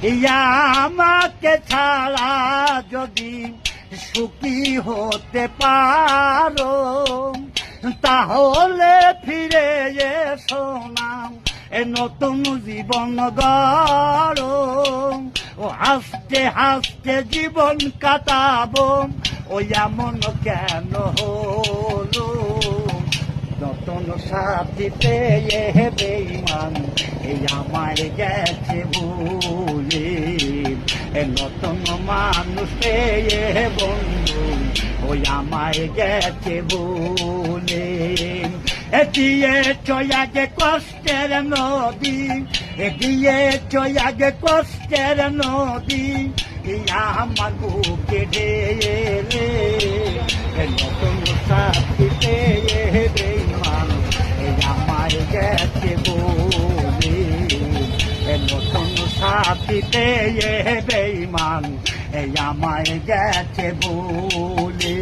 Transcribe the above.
ইয়া আমাকে ছাড়া যদি সুখী হতে পারো তাহলে ফিরে এসো না এ নতুন জীবন গড়ো ও হাসতে হাসতে জীবন কাটাবো ও এমন কেন হলো নতুন সাথী পেয়ে বেঈমান এই আমায় গেছে ভুলে নতুন মানুষ পেয়ে বন্ধু ওই আমায় গেছে ভুলে দিয়ে চয়াগে কষ্টের নদী দিয়ে চয়াগে কষ্টের নদী আমার বুকে ঢেলে নতুন সাথী পেয়ে বেঈমান এই আমায় গেছে বলে নতুন সাথী পেয়ে বেঈমান এই আমায় গেছে বলে